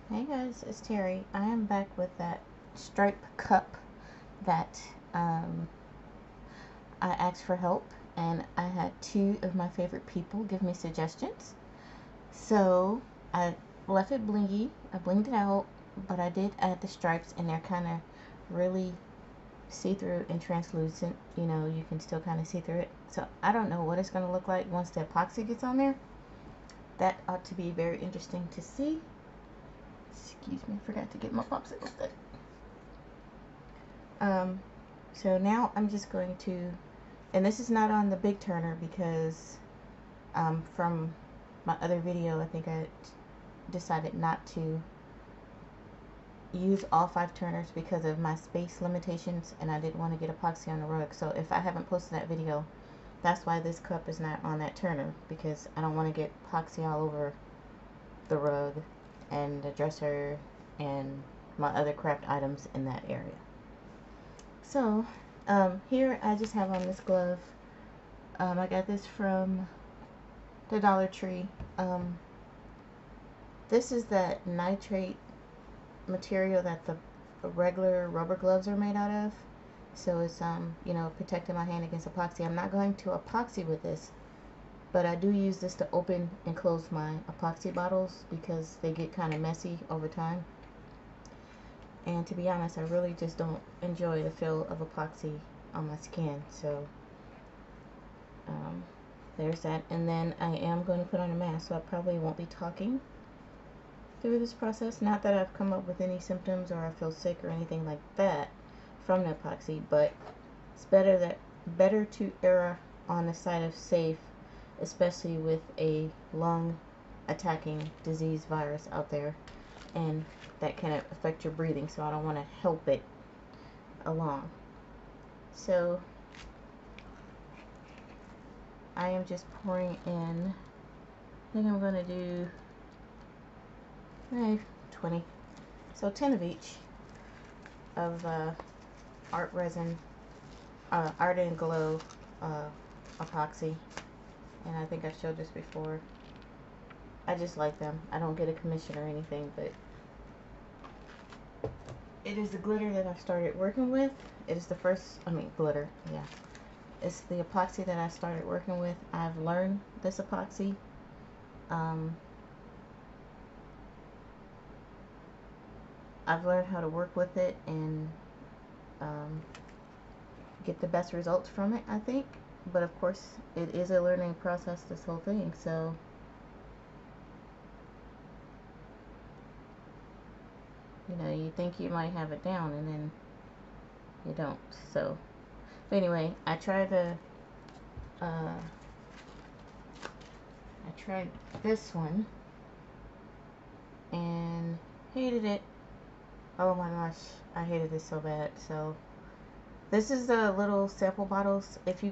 Hey guys, it's Terry. I am back with that stripe cup that I asked for help, and I had two of my favorite people give me suggestions. So I left it blingy, I blinged it out, but I did add the stripes, and they're kind of really see-through and translucent. You know, you can still kind of see through it. So I don't know what it's going to look like once the epoxy gets on there. That ought to be very interesting to see. Excuse me, I forgot to get my popsicle stick. So now I'm just going to, and this is not on the big turner because from my other video, I think I decided not to use all 5 turners because of my space limitations, and I didn't want to get epoxy on the rug. So if I haven't posted that video, that's why this cup is not on that turner, because I don't want to get epoxy all over the rug and the dresser and my other craft items in that area. So here I just have on this glove. I got this from the Dollar Tree. This is that nitrate material that the regular rubber gloves are made out of. So it's you know, protecting my hand against epoxy. I'm not going to epoxy with this, but I do use this to open and close my epoxy bottles because they get kind of messy over time. And to be honest, I really just don't enjoy the feel of epoxy on my skin. So there's that. And then I am going to put on a mask, so I probably won't be talking through this process. Not that I've come up with any symptoms or I feel sick or anything like that from the epoxy, but it's better to err on the side of safe, especially with a lung attacking disease virus out there, and that can affect your breathing, so I don't want to help it along. So I am just pouring in, I think I'm going to do 20, so 10 of each of Art Resin, Art and Glow epoxy, and I think I showed this before. I just like them. I don't get a commission or anything, but it is the glitter that I started working with. It is the first, glitter, yeah. It's the epoxy that I started working with. I've learned this epoxy. I've learned how to work with it and get the best results from it, I think. But of course, it is a learning process, this whole thing, so you know, you think you might have it down and then you don't. So anyway, I tried this one and hated it. Oh my gosh, I hated it so bad. So this is the little sample bottles. If you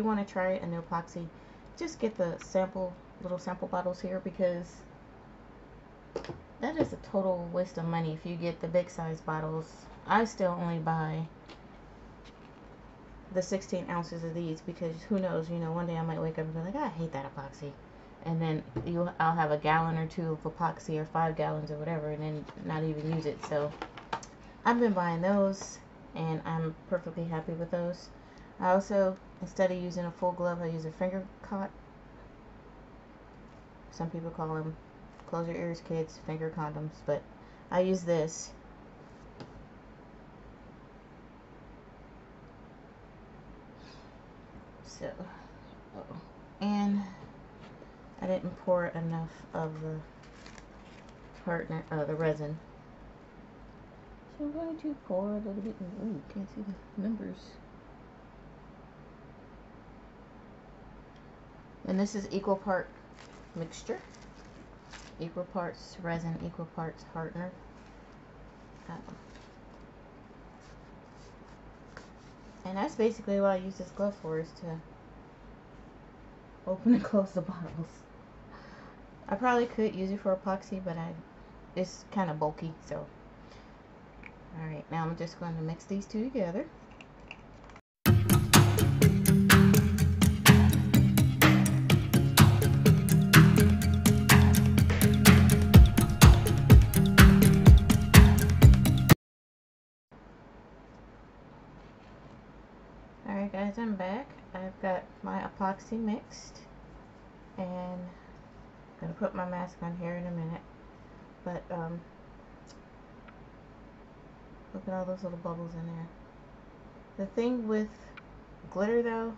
want to try a new epoxy, just get the little sample bottles here, because that is a total waste of money if you get the big size bottles. I still only buy the 16 ounces of these because who knows, you know, one day I might wake up and be like, I hate that epoxy. And then I'll have a gallon or 2 of epoxy, or 5 gallons or whatever, and then not even use it. So I've been buying those, and I'm perfectly happy with those. I also, instead of using a full glove, I use a finger cot. Some people call them, close your ears kids, finger condoms, but I use this. So, and I didn't pour enough of the the resin. So I'm going to pour a little bit. Ooh, can't see the numbers. And this is equal part mixture. Equal parts resin, equal parts hardener. And that's basically what I use this glove for, is to open and close the bottles. I probably could use it for epoxy, but it's kind of bulky, so. Alright, now I'm just going to mix these two together. guys, I'm back. I've got my epoxy mixed, and I'm gonna put my mask on here in a minute. But look at all those little bubbles in there. The thing with glitter though,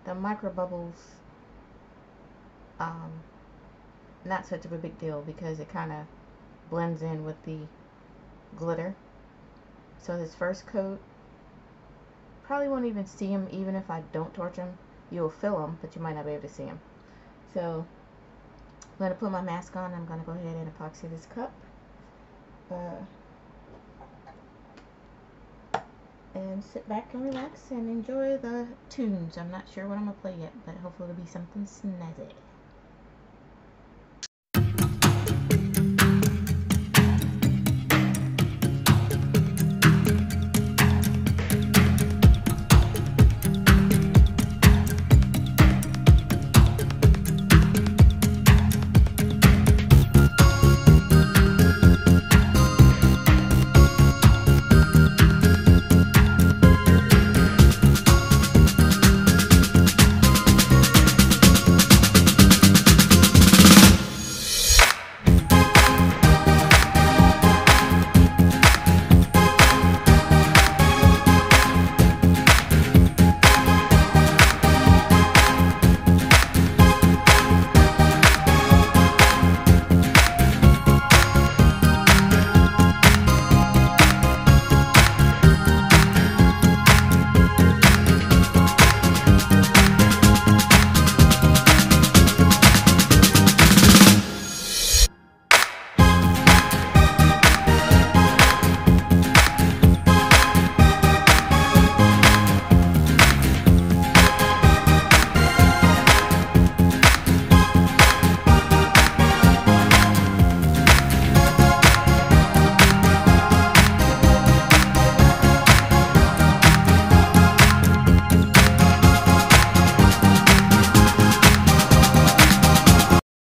the micro bubbles, not such of a big deal because it kind of blends in with the glitter. So this first coat, probably won't even see them even if I don't torch them. You'll feel them, but you might not be able to see them. So I'm going to put my mask on. I'm going to go ahead and epoxy this cup. And sit back and relax and enjoy the tunes. I'm not sure what I'm going to play yet, but hopefully it'll be something snazzy.